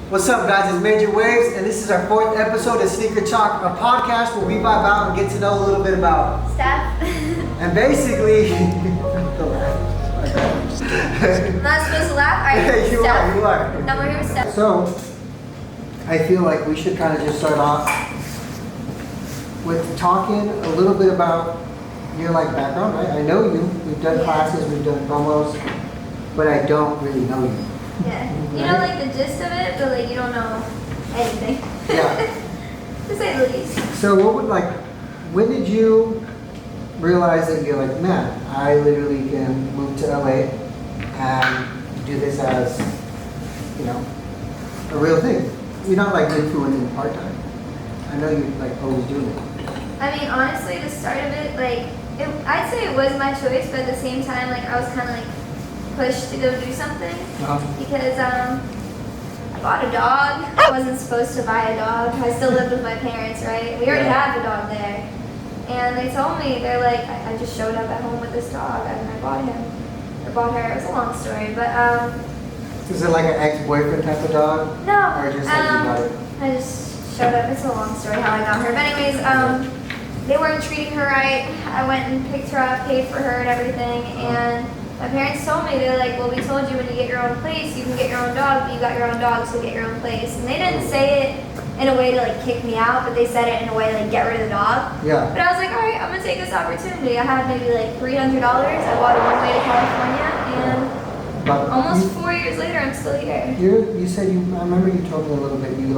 What's up, guys? It's Majorwavezz, and this is our 4th episode of Sneaker Talk, a podcast where we vibe out and get to know a little bit about Stephh. And basically, I'm not supposed to laugh. Alright, you Stephh. are. No, we're here with Stephh. So, I feel like we should kind of just start off with talking a little bit about your background, right? I know you. We've done classes, we've done promos, but I don't really know you. Yeah. You know the gist of it, but you don't know anything. Yeah. To say the least. So when did you realize that you're man, I literally can move to LA and do this as, a real thing? You're not influencing part-time. I know you're always doing it. I mean, honestly, the start of it, I'd say it was my choice, but at the same time, I was kind of pushed to go do something because I bought a dog. I wasn't supposed to buy a dog. I still lived with my parents, right? We already had the dog there. And they told me, they're I just showed up at home with this dog and I bought him. Or bought her. It was a long story, but is it an ex-boyfriend type of dog? No. Or just you got it? I just showed up. It's a long story how I got her. But anyways, they weren't treating her right. I went and picked her up, paid for her and everything, and my parents told me, they're well, we told you when you get your own place, you can get your own dog, but you got your own dog, so get your own place. And they didn't say it in a way to kick me out, but they said it in a way to get rid of the dog. Yeah. But I was all right, I'm gonna take this opportunity. I had maybe $300. I bought it one way to California, and almost 4 years later, I'm still here. You said I remember you told me a little bit, you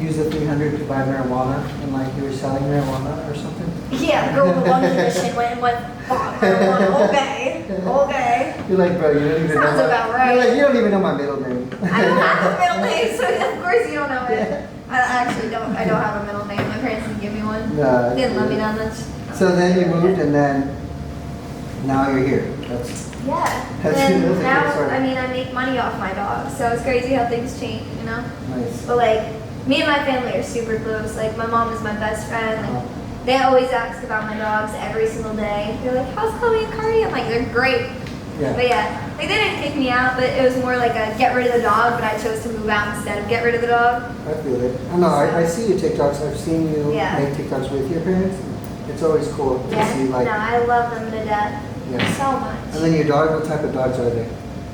used the $300 to buy marijuana, and you were selling marijuana or something? Yeah, the girl with the one condition went and bought marijuana. Okay. You're bro, you don't even know. Sounds about right. You're you don't even know my middle name. I don't have a middle name, so of course you don't know it. I actually don't. I don't have a middle name. My parents didn't give me one. No, They didn't love me that much. So then you moved, and then now you're here. That's And now, good story. I make money off my dog, so it's crazy how things change, Nice. But me and my family are super close. My mom is my best friend. They always ask about my dogs every single day. They're how's Chloe and Cardi? I'm they're great. Yeah. But yeah, they didn't kick me out, but it was more a get rid of the dog, but I chose to move out instead of get rid of the dog. I feel it. I know, I see your TikToks. I've seen you make TikToks with your parents. It's always cool to see no, I love them to death. Yeah. So much. And then your dog, what type of dogs are they?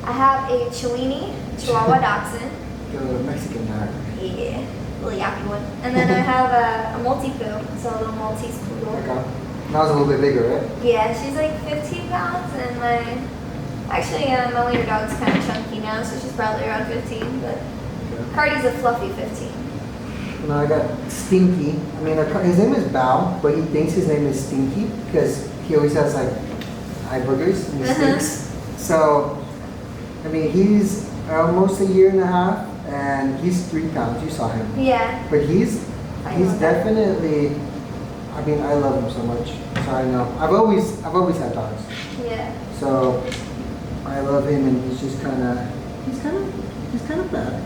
I have a Chihuahua Dachshund. You're a Mexican dog. Yeah, really happy one. And then I have a Multi-Poo, so a little Maltese poodle. Okay. That was a little bit bigger, right? Yeah, she's 15 pounds, and my older dog's kind of chunky now, so she's probably around 15, but Cardi's a fluffy 15. Now I got Stinky. His name is Bao, but he thinks his name is Stinky because he always has eye boogers and he stinks. So, he's almost a year and a half, and he's 3 pounds. You saw him. Yeah. But he's definitely. I love him so much. So I know. I've always had dogs. Yeah. So I love him, and he's kind of bad.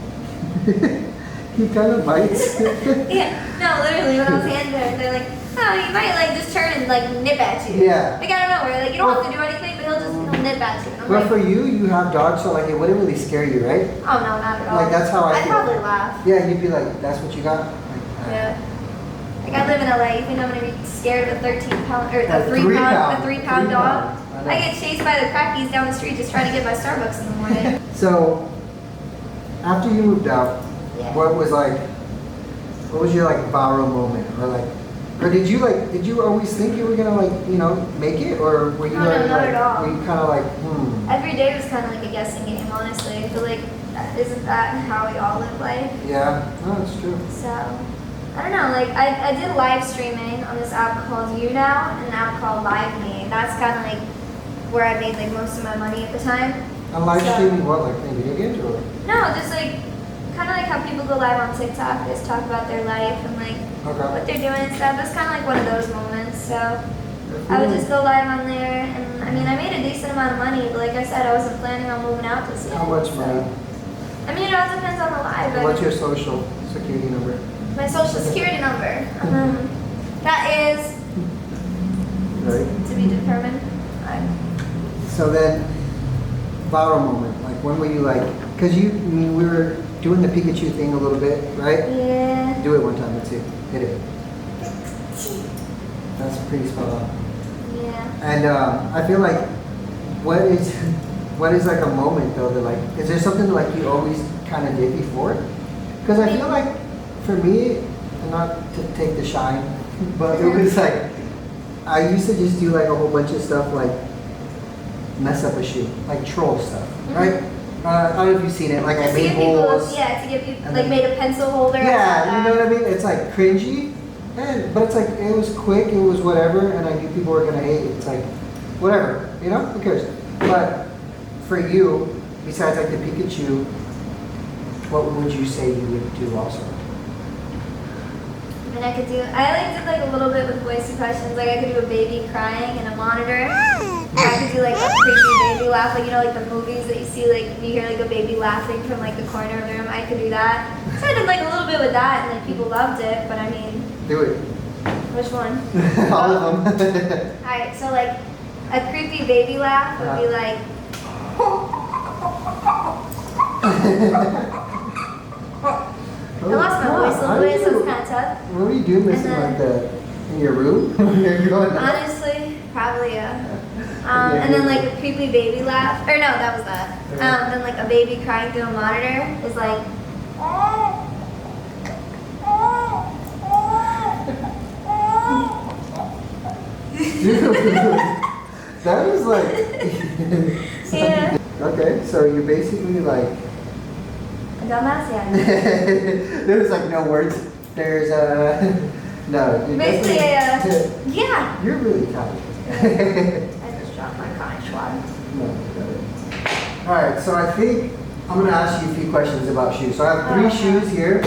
He kind of bites. Yeah. No, literally, when I was handing her, they're oh, he might just turn and nip at you. Yeah. I don't know where. You don't have to do anything, but he'll nip at you. But for you have dogs, so it wouldn't really scare you, right? Oh no, not at all. That's how I I'd feel. probably laugh. Yeah, you'd be that's what you got? Yeah. I live in LA. You think I'm gonna be scared of a 13-pound or a 3-pound dog? I get chased by the crackies down the street just trying to get my Starbucks in the morning. So, after you moved out, what was your viral moment, or did you always think you were gonna make it, or were you not at all. Were you kind of Every day was kind of a guessing game, honestly. I feel isn't that how we all live life? Yeah, no, it's true. So, I don't know, I did live streaming on this app called YouNow and an app called Live Me. That's kind of where I made most of my money at the time. And live streaming what, playing video games or? No, just kind of how people go live on TikTok. They just talk about their life and what they're doing and stuff. It's kind of one of those moments. So I would just go live on there, and I made a decent amount of money. But like I said, I wasn't planning on moving out this year. How much money? It all depends on the live. What's your social security number? My social security number. That is to be determined. So then, viral moment. When were you because we were doing the Pikachu thing a little bit, right? Yeah. Do it one time. Let's see. Hit it. That's pretty spot on. Yeah. And I feel like, what is like a moment though that like, is there something like you always kind of did before? Because I feel like for me, and not to take the shine, but it was like, I used to just do like a whole bunch of stuff like mess up a shoe, like troll stuff, right? I don't know if you've seen it, like I made holes. Yeah, to give you, like made a pencil holder. Yeah, you know what I mean? It's like cringy, but it's like, it was quick, it was whatever, and I knew people were gonna hate it. It's like, whatever, you know, who cares? But for you, besides like the Pikachu, what would you say you would do also? And I did like a little bit with voice impressions. Like I could do a baby crying in a monitor. I could do like a creepy baby laugh, like you know, like the movies that you see, like you hear like a baby laughing from like the corner of the room. I could do that. So I did like a little bit with that, and like people loved it. But I mean, do it. Which one? All of them. All right, so like a creepy baby laugh would be like. I lost my voice a little bit, so it's kind of tough. What do you do missing like in your room? You're going honestly, probably and then like a creepy baby laugh. Or no, that was that. Then like a baby crying through a monitor is like. That is like. Yeah. Okay, so you're basically like. A dumbass, yeah. There's like no words. There's no. Basically, yeah. You're really talented. I just dropped my cotton swab. No, all right, so I think I'm gonna ask you a few questions about shoes. So I have 3 shoes here,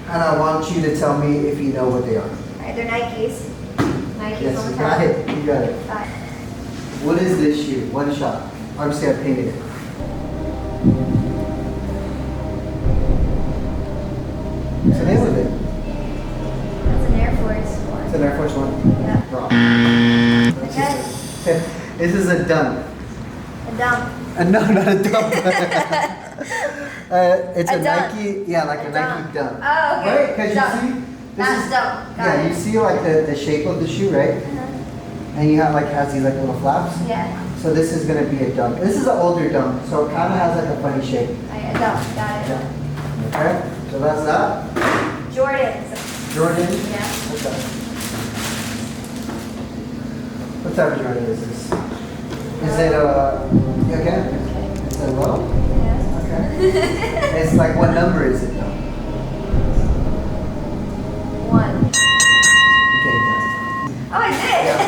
and I want you to tell me if you know what they are. All right, they're Nikes. Nikes. Yes, you got it. You got it. Got it. What is this shoe? One shot. Obviously, I painted it. What's the name of it? That's an Air Force One. It's an Air Force One. Yeah. Wrong. Okay. This is a dunk. A dump. No, not a dunk. It's a dunk. Nike. Yeah, like a Nike dunk. Oh, okay. Right? Because you Dunk. see. Not dump. Yeah, you see like the shape of the shoe, right? And you have like has these like little flaps. Yeah. So this is gonna be a dunk. This is an older dunk, so it kind of has like a funny shape. A dump. Got it. Yeah. Okay. So that's that. Jordans. Jordan. Yeah. Okay. What type of Jordan is this? Is it again? It's a low. Yeah. Okay. It's like what number is it though? 1. Okay, done. Oh, I did. Yeah.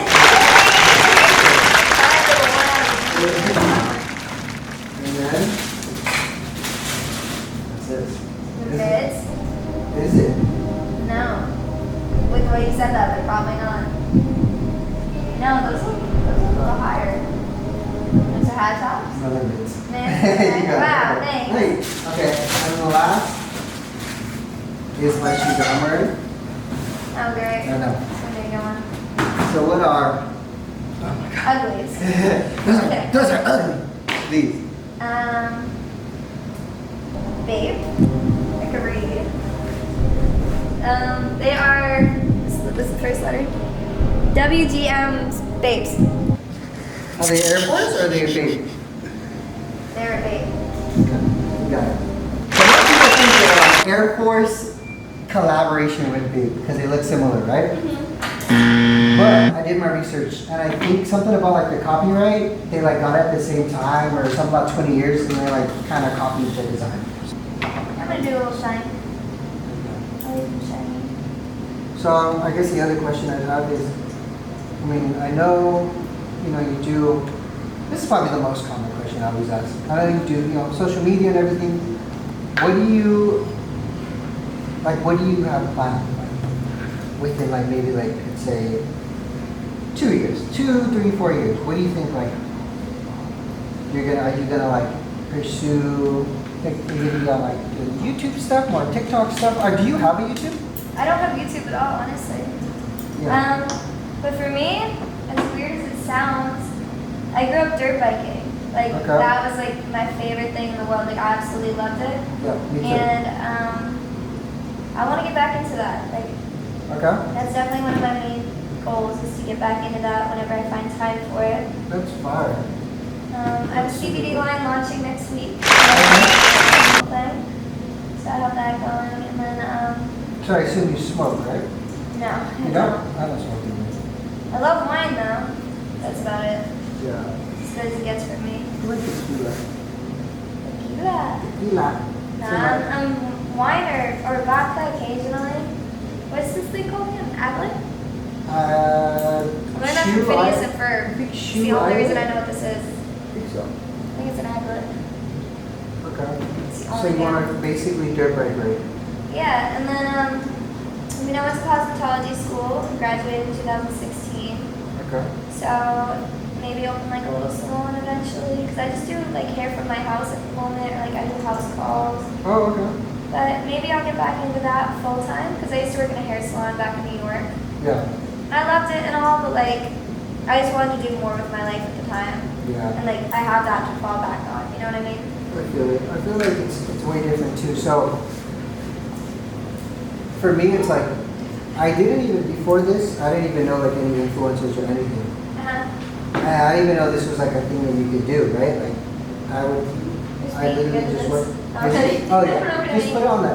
And then what's this? The mids? Is it? No. With the way you said that, they're probably not. No, those look a little higher. Those are high tops. No limits. Okay. Wow, thanks. Hey, okay, and the last is my shoes that I'm wearing. Oh, great. I know. So there you go. So what are? Oh my god. Uglies. Those are ugly. These. Babe. I can read. They are. This is the first letter. WGM's Babes. Are they Air Force or are they a Babe? They're a babe. Okay, you got it. So most people think they're Air Force collaboration with Babe because they look similar, right? But I did my research and I think something about like the copyright, they like got it at the same time or something about 20 years and they like kind of copied the design. I'm gonna do a little shine. I like them shiny. So I guess the other question I have is, I mean, I know, you know, you do, this is probably the most common question I always ask. I know you do, you know, social media and everything. What do you have planned? Like, within like maybe like, let's say, 2 years, 2, 3, 4 years. What do you think like, are you gonna like pursue, like, you got like the YouTube stuff, more TikTok stuff? Or do you have a YouTube? I don't have YouTube at all, honestly. Yeah. But for me, as weird as it sounds, I grew up dirt biking. Like Okay. that was like my favorite thing in the world. Like I absolutely loved it. Yeah, me too. And I want to get back into that. Like Okay. that's definitely one of my main goals is to get back into that whenever I find time for it. That's fire. I have a CBD line launching next week. So I have that going, and then So I assume you smoke, right? no, I You don't? I don't smoke either. I love wine though. That's about it. Yeah. As good as it gets for me. I like tequila. Tequila. Tequila. No, I'm wine or vodka occasionally. What's this thing called again? Aglet? I I'm learning that from Phineas and Ferb. It's Shoe the only reason I Island? know what this is. I think so. I think it's an aglet. Okay. It's the So only you want to basically dirt bike ride? Yeah, and then I went to cosmetology school, graduated in 2016. Okay. So maybe open like a little salon eventually, because I just do like hair from my house at the moment, or like I do house calls. Oh, okay. But maybe I'll get back into that full time, because I used to work in a hair salon back in New York. Yeah. And I loved it and all, but like I just wanted to do more with my life at the time. Yeah. And like I have that to fall back on, you know what I mean? I feel it. I feel like it's way different too. So for me, it's like I didn't even before this. I didn't even know like any influencers or anything. Uh-huh. I didn't even know this was like a thing that you could do, right? Like I would. Just I being literally good at just this. went. Okay. Oh I don't know yeah. what I Just mean. put it on the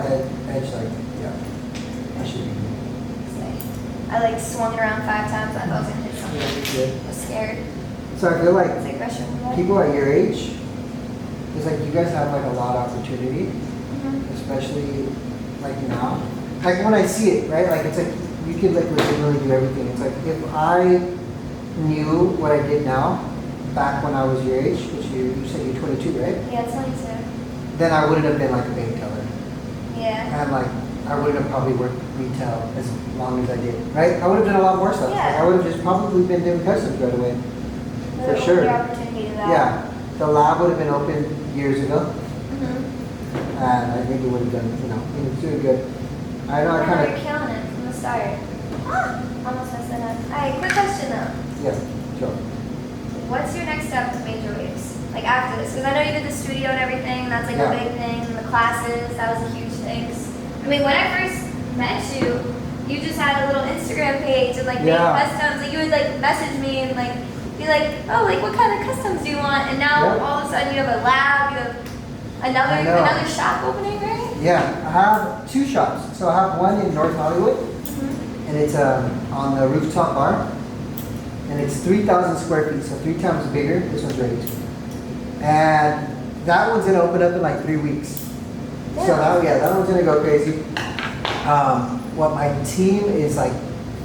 edge, like yeah. I should be. I like swung it around 5 times. I thought I was gonna hit something. Yeah, you did. I was scared. So I feel like It's like Russian roulette. people at your age, it's like you guys have like a lot of opportunity, Mhm. especially like now. Like when I see it, right? Like it's like you can like legitimately do everything. It's like if I knew what I did now, back when I was your age, which you said you're 22, right? Yeah, it's 22. Then I wouldn't have been like a bank teller, Yeah. and like I wouldn't have probably worked retail as long as I did, right? I would have done a lot more stuff. Like, Yeah. I would have just probably been doing customs right away. For Little sure. The opportunity to that. Yeah, the lab would have been open years ago, Mm-hmm. and I think it would have done, it was doing good. I know I Yeah, kind you're of, killing it from the start. Almost messed that up. Alright, quick question though. yeah, sure. What's your next step with Majorwavezz? Like after this? Because I know you did the studio and everything, that's like Yeah. a big thing, and the classes, that was a huge thing. I mean, when I first met you, you just had a little Instagram page and like made Yeah. customs, and you would like message me and like be like, oh, like what kind of customs do you want? And now Yeah. all of a sudden you have a lab, you have I know. another shop opening, right? Yeah, I have 2 shops. So I have one in North Hollywood, Mm-hmm. and it's on the rooftop bar, and it's 3,000 square feet, so 3 times bigger. This one's ready to. And that one's gonna open up in like 3 weeks. So that one's gonna go crazy. What my team is like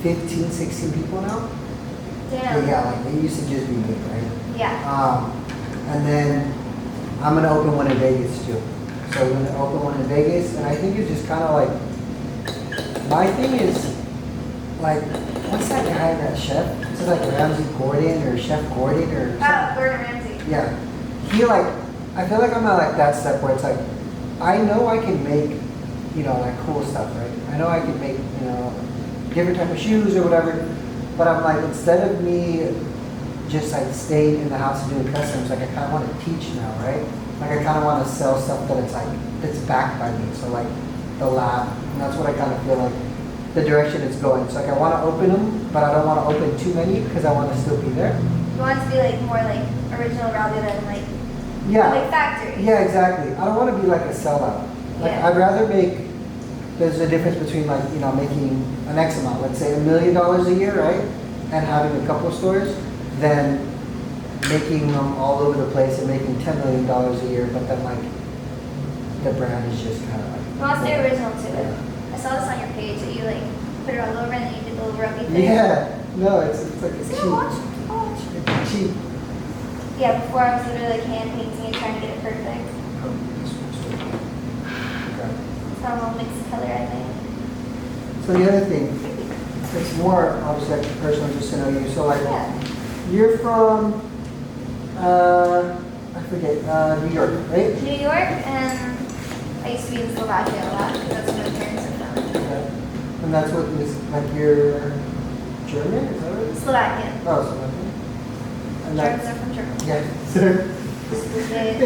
15, 16 people now. Damn. Yeah, like they used to just be me, right? Yeah. And then I'm gonna open one in Vegas too. So we're gonna open one in Vegas, and I think it's just kind of like my thing is like what's that guy, that chef? It's like Ramsey Gordon or Chef Gordon or something. Gordon Ramsay. Yeah, he like I feel like I'm at like that step where it's like I know I can make like cool stuff, right? I know I can make different type of shoes or whatever, but I'm like instead of me just like staying in the house and doing customs, like I kind of want to teach now, right? Like I kind of want to sell stuff that it's like that's backed by me. So like the lab, and that's what I kind of feel like the direction it's going. So like I want to open them, but I don't want to open too many because I want to still be there. You want it to be like more like original rather than like factory. Yeah, exactly. I don't want to be like a sellout. Like Yeah. I'd rather make. There's a difference between like making an X amount, let's say $1 million a year, right, and having a couple of stores, than making them all over the place and making $10 million a year, but then like the brand is just kind of like. Well, that's the original to it. Yeah. I saw this on your page that you like put it all over and then you did the little rugby thing. Yeah. No, it's like a See, cheap. watch. It's cheap. Yeah, before I was literally like hand painting and trying to get it perfect. Oh, this one's still good. Okay. It's not all mixed color, I think. So the other thing, it's more obviously like personal, just to know you. So like, Yeah. you're from, I forget, New York, right? New York, and I used to be in Slovakia a lot because that's where my parents are from. Okay. And that's what is like you're German, is that right? Slovakian. Oh, so okay. And Germans are from Germany. yeah, sir. Just legit.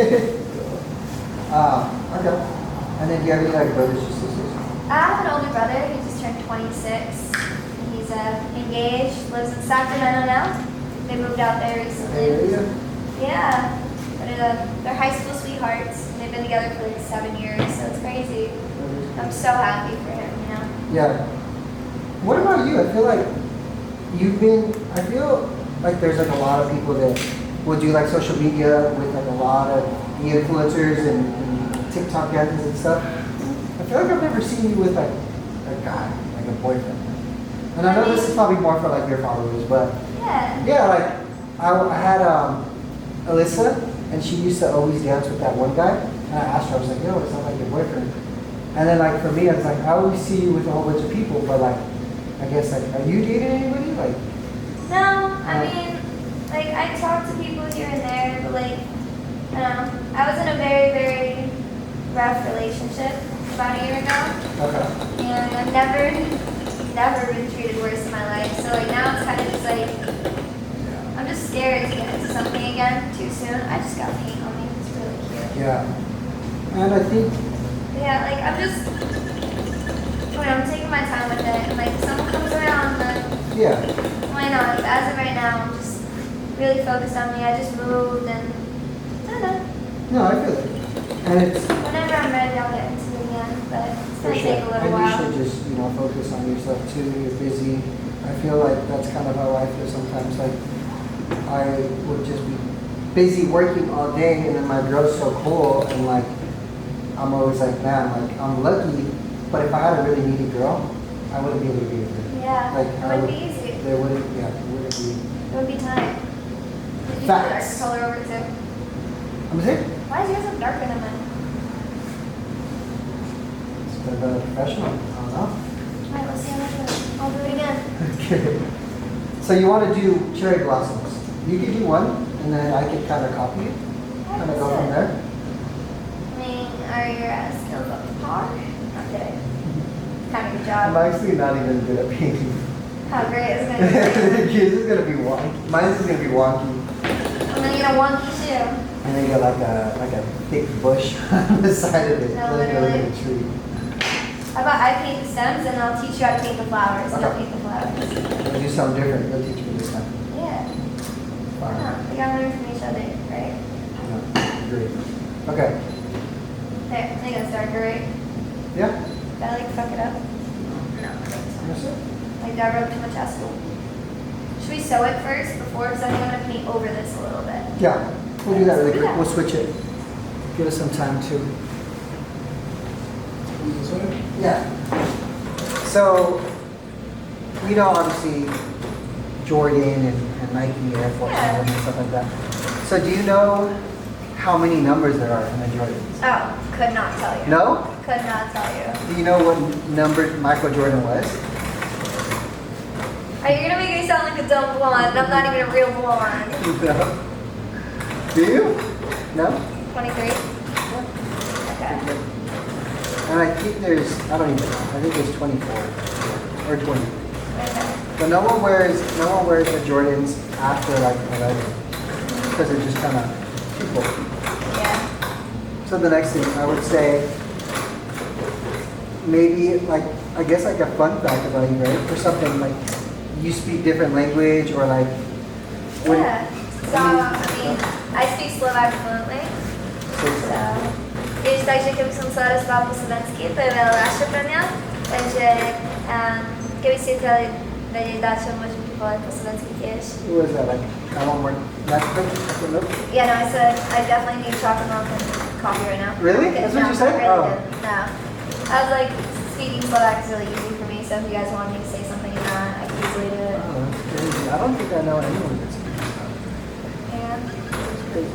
Okay. And then do you have any like brothers or sisters? I have an older brother. He just turned 26. He's engaged, lives in Sacramento now. They moved out there recently. Yeah. But they're high school sweethearts. They've been together for like 7 years, so it's crazy. I'm so happy for him, you know? Yeah. What about you? I feel like I feel like there's like a lot of people that will do like social media with like a lot of the influencers and TikTok dances and stuff. I feel like I've never seen you with like a guy, like a boyfriend. And I know this is probably more for like your followers, but yeah, like I had Alyssa, and she used to always dance with that one guy. And I asked her, I was like, yo, it's not like your boyfriend. And then like for me, I was like, I always see you with a whole bunch of people, but like, I guess like, are you dating anybody? Like, no, I mean, like I talk to people here and there, but like, I don't know. I was in a very, very rough relationship about a year ago. Okay. And I've never been treated worse in my life. So like now it's kind of just like, I'm just scared to get into something again too soon. I just got paint on me. It's really cute. Yeah. And I think. Yeah, like I'm taking my time with it. And like if someone comes around, then why not? But as of right now, I'm just really focused on me. I just moved and I don't know. No, I feel it. And it's. Whenever I'm ready, I'll get into it again. But it's For gonna sure. take a little And while. you should just, focus on yourself too. You're busy. I feel like that's kind of how I feel sometimes. Like I would just be busy working all day, and then my girl's so cool, and like I'm always like, man, like I'm lucky. But if I had a really needy girl, I wouldn't be able to be with her. Yeah, Like it wouldn't be easy. There wouldn't. Yeah, it wouldn't be. It would be time. Did you dark Facts. color over too? I'm saying. Why is yours so darker than mine? It's a bit of a professional. I don't know. Alright, let's see how much it. I'll do it again. Okay. So you want to do cherry blossoms? You could do one, and then I could kind of copy it, kind of go from there. I mean, are your skills up to par? I'm kidding. Kind of good I'm job. actually not even good at painting. How great is it going to be? Yours is gonna be wonky. Mine is gonna be wonky. I'm going to get a wonky shoe. And then you got like a thick bush on the side of it, No, like a literally. little tree. How about I paint the stems and I'll teach you how to paint the flowers. Okay. You'll paint the flowers. We'll do something different. You'll teach me this time. Yeah. Fine. Yeah, we gotta learn from each other, right? No, great. Okay. There, I think it's darker, right? Yeah. Did I like fuck it up? No, I think so. That's it. Like, did I rub too much acetal? Should we sew it first before? Because I think I'm going to paint over this a little bit. Yeah. We'll do that really Do quick. that. We'll switch it. Give us some time to. Yeah. So, we know obviously Jordan and Nike Air Force and stuff like that. So do you know how many numbers there are in the Jordans? Oh, could not tell you. No? Could not tell you. Do you know what number Michael Jordan was? Are you going to make me sound like a dumb blonde? I'm not even a real blonde. No. Do you? No? 23? Okay. And I think I don't even know. I think there's 24 or 20. Okay. But no one wears the Jordans after like 11 because they're just kind of people. Yeah. So the next thing I would say, maybe like I guess like a fun fact about you, right? Or something like you speak different language or like. Yeah. So, I mean, I speak Slovak fluently. So. Víš, takže keby som sa rozprával po slovensky, to je veľa ľahšie pre mňa. Takže keby ste chceli vedieť dačo, môžem ti povedať po slovensky tiež. What was that like? I want more Netflix? Nope. Yeah, no, I said I definitely need chocolate milk and coffee right now. Really? Okay, That's what no, you said? I really Oh. did. No. I was like, speaking Slovak is really easy for me, so if you guys want me to say something in that, I can easily do it. Oh, that's crazy. I don't think I know anyone that speaks that. Yeah. That's crazy.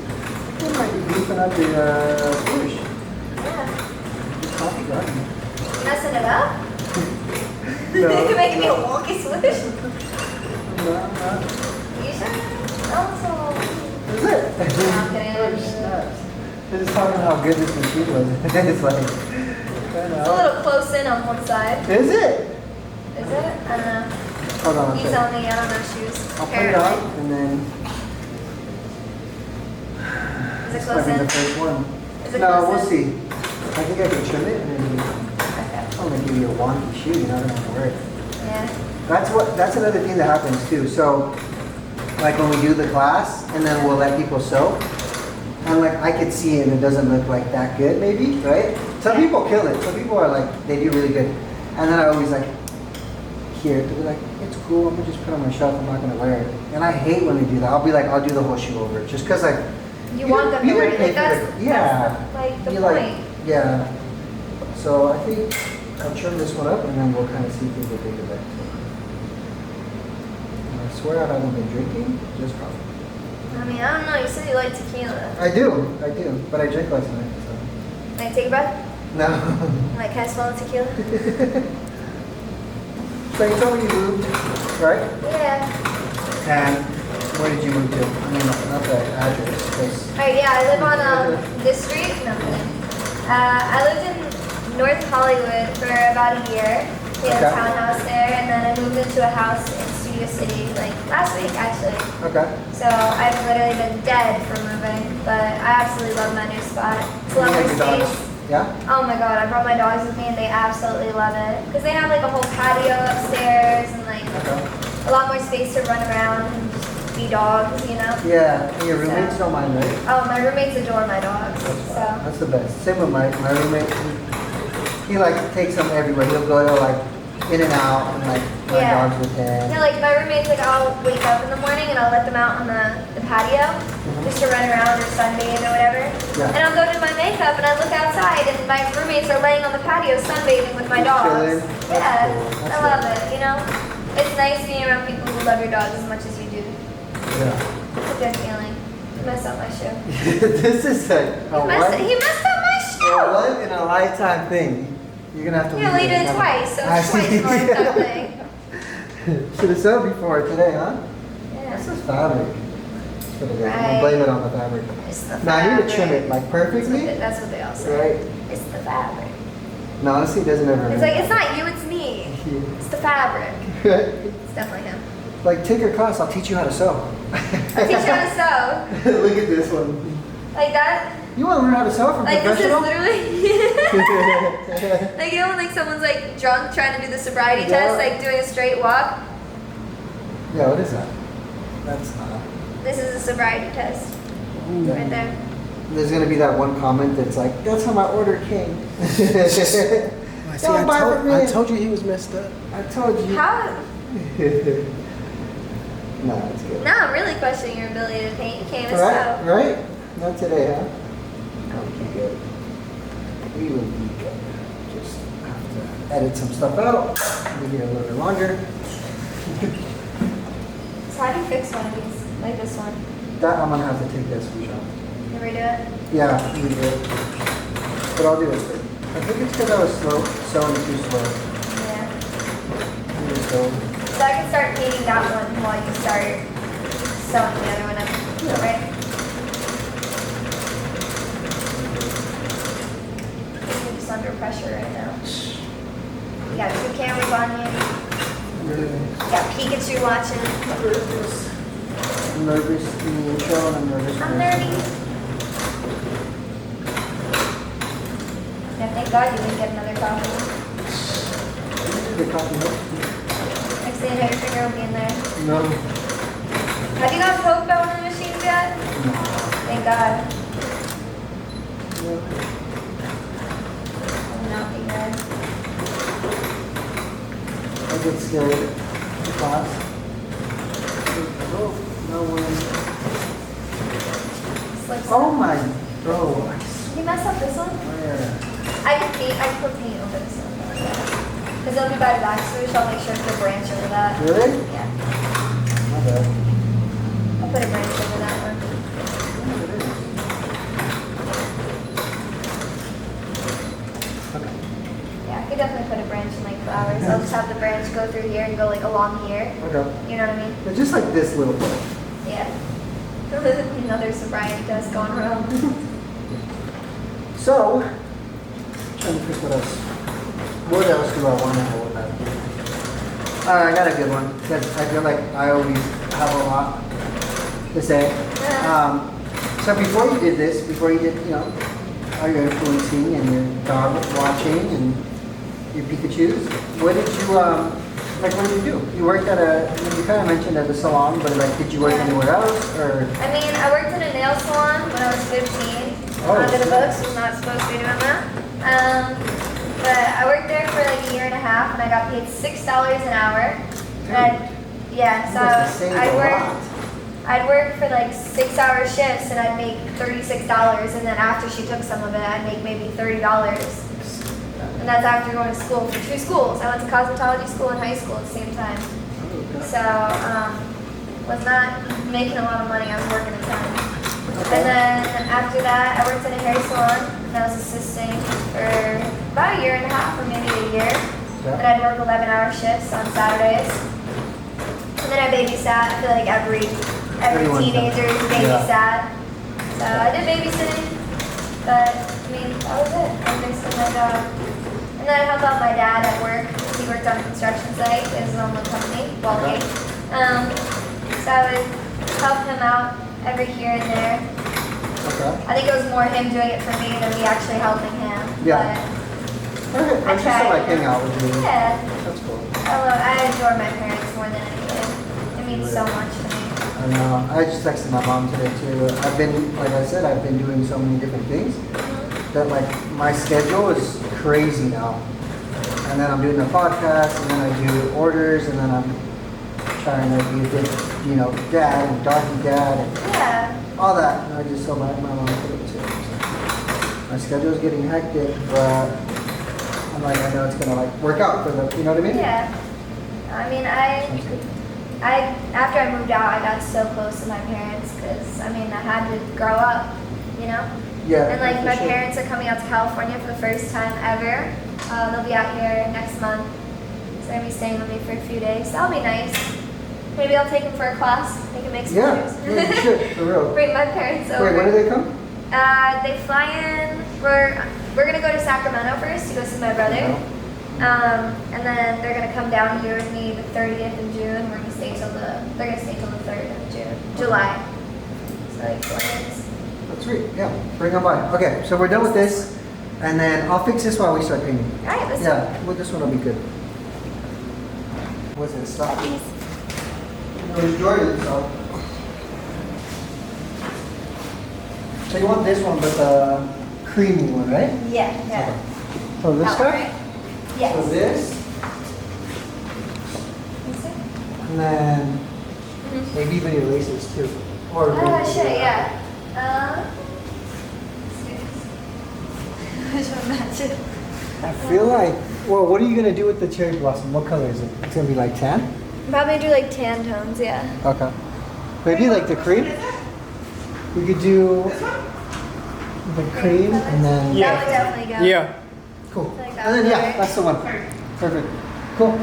You might be beefing up your Swedish. Yeah. Coffee garden. Messing it up? No. You're making me a wonky swoosh? No, I'm not. You sure? Also. Is it? I'm kidding. Oh, snaps. They're just talking about how good this machine was. It's like, It's a little close in on one side. Is it? Is it? I don't know. Hold on. He's Okay. only, I don't know, shoes. I'll put it on and then. Is it This close might be in? the first one. Is it No, close we'll in? see. I think I can trim it and then I'm gonna give you a wonky shoe, you know, I don't have to wear it. Yeah. That's another thing that happens too. So, like when we do the class and then we'll let people sew, and like I could see it and it doesn't look like that good maybe, right? Some Yeah. people kill it. Some people are like, they do really good. And then I always like, here, they'll be like, it's cool, I'm gonna just put it on my shelf, I'm not gonna wear it. And I hate when they do that. I'll be like, I'll do the whole shoe over it. Just cause like, You want them to wear it. Like, that's yeah. like the You point. Yeah. So I think I'll trim this one up and then we'll kind of see if we get bigger back. And I swear I haven't been drinking, just coffee. I mean, I don't know. You said you like tequila. I do, but I drank last night, so. Can I take a breath? No. Like, can I smell the tequila? So you told me you moved, right? Yeah. And where did you move to? I mean, not the address, because. Alright, yeah, I live on this street. No, I'm kidding. I lived in North Hollywood for about a year. We had a Okay. townhouse there, and then I moved into a house in Studio City, like last week actually. Okay. So I've literally been dead for moving, but I absolutely love my new spot. It's a lot more You like your dogs? space. Yeah? Oh my god, I brought my dogs with me and they absolutely love it. Because they have like a whole patio upstairs and like Okay. a lot more space to run around and just be dogs, you know? Yeah, and your roommates don't mind, right? Oh, my roommates adore my dogs. So That's the best. Same with my roommate. He like takes them everywhere. He'll go to like in and out and like my Yeah. dogs with him. yeah, like my roommates, like I'll wake up in the morning and I'll let them out on the patio just to run around or sunbathe or whatever. Yeah. And I'll go do my makeup and I look outside and my roommates are laying on the patio sunbathing with my dogs. Chilling. That's Yeah, cool. That's I love it, you know? It's nice being around people who love your dogs as much as you do. Yeah. It's a good feeling. You messed up my shoe. This is like a He messed up my shoe! one in a lifetime thing. You're gonna have to. Yeah, well, you did it twice, so it's twice in a lifetime thing. Should have sewed before today, huh? Yeah. This is fabric. That's what it is. Right. I'll blame it on the fabric. It's the Now I need to trim fabric. it like perfectly. That's what they all say. Right. It's the fabric. No, honestly, it doesn't ever. It's like, it's not you, it's me. It's the fabric. It's definitely him. Like, take your class, I'll teach you how to sew. I'll teach you how to sew. Look at this one. Like that. You want to learn how to sew from Like this is professional? literally. Like, you know when like someone's like drunk trying to do the sobriety Yeah. test, like doing a straight walk? Yeah, what is that? That's not. This is a sobriety test. Right there. There's gonna be that one comment that's like, that's how my order came. See, Don't buy from me. I told you he was messed up. I told you. How? No, it's good. Now I'm really questioning your ability to paint. You can't even Right? sew. Right? Not today, huh? We'll be good. We will be good. Just have to edit some stuff out. Make it a little bit longer. So how do you fix one of these? Like this one. That I'm gonna have to take that switch off. You redo it? Yeah, we did. But I'll do it. I think it's because I was sewing too slow. Yeah. So, So I can start painting that one while you start sewing the other one up. Yeah. Right? You're just under pressure right now. You got 2 cameras on you. You got Pikachu watching. I'm nervous in the intro and I'm nervous. I'm nerdy. Yeah, thank God you didn't get another coffee. The coffee milk? Next thing you know, your finger will be in there. No. Have you not poked on the machines yet? No. Thank God. No. Will not be good. I get scared in class. Oh, no one. Slips. Oh my, bro. I Did you mess up this one? swear. I can put paint over this one. Because it'll be by the backstretch, I'll make sure to put a branch over that. Really? Yeah. My bad. I'll put a branch over that one. Okay. Yeah, I could definitely put a branch in like flowers. I'll just have the branch go through here and go like along here. Okay. You know what I mean? It's just like this little bit. Yeah. Another sobriety test going around. So, trying to think what else. What else do I want to know about? I got a good one because I feel like I always have a lot to say. So before you did this, before you did, all your influencing and your dog watching and your Pikachus, what did you, what did you do? You worked at you kind of mentioned at a salon, but like, did you work anywhere else, or? I mean, I worked in a nail salon when I was 15. Under the books, was not supposed to be doing that. But I worked there for like a year and a half, and I got paid $6 an hour. And I'd work for like 6-hour shifts, and I'd make $36. And then after she took some of it, I'd make maybe $30. And that's after going to school for 2 schools. I went to cosmetology school and high school at the same time. So, was not making a lot of money. I was working a ton. And then after that, I worked in a hair salon, and I was assisting for about a year and a half, or maybe a year. And I'd work 11-hour shifts on Saturdays. And then I babysat. I feel like every teenager babysat. So I did babysitting, but I mean, that was it. I fixed my job. And then I helped out my dad at work. He worked on a construction site. He has his own little company, Walking. So I would help him out every here and there. I think it was more him doing it for me than me actually helping him. Yeah. But I tried. Like hang out with you. Yeah. That's cool. I adore my parents more than anything. It means so much to me. I know. I just texted my mom today too. I've been, like I said, I've been doing so many different things that like my schedule is crazy now. And then I'm doing the podcast, and then I do orders, and then I'm trying to be a good, dad and doggy dad and all that. And I just told my mom to do it too. So my schedule is getting hectic, but I'm like, I know it's gonna like work out for them. You know what I mean? Yeah. I mean, after I moved out, I got so close to my parents because I had to grow up, Yeah. And like my parents are coming out to California for the first time ever. They'll be out here next month, so they're gonna be staying with me for a few days. That'll be nice. Maybe I'll take them for a class. They can make some videos. Yeah, you should, for real. Bring my parents over. Wait, when do they come? They fly in. We're gonna go to Sacramento first to go see my brother. And then they're gonna come down here with me the 30th of June. They're gonna stay till the 3rd of July. So like 4 days. That's sweet. Yeah, bring them by. Okay, so we're done with this, and then I'll fix this while we start painting. All right, let's well, this one will be good. What's it? Stop. There's Jordan, so. So you want this one, but the creamy one, right? Yeah. Okay. So this stuff? Right? Yes. So this, and then maybe even your laces too. Or Shit, yeah. Which one matches? I feel like, well, what are you gonna do with the cherry blossom? What color is it? It's gonna be like tan? Probably do like tan tones, yeah. Okay. Maybe like the cream? We could do the cream and then... That would definitely go. Yeah. Cool. Like that And then, would yeah, work. that's the one. Perfect. Cool.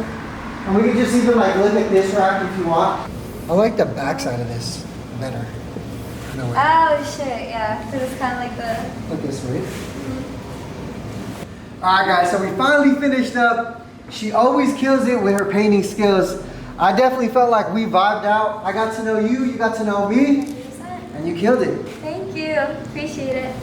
And we can just even like look at this rack if you want. I like the back side of this better. No way. Oh shit, yeah. Because it's kind of like the... Look this way. Alright guys, so we finally finished up. She always kills it with her painting skills. I definitely felt like we vibed out. I got to know you, you got to know me, 100%. and you killed it. Thank you. Appreciate it.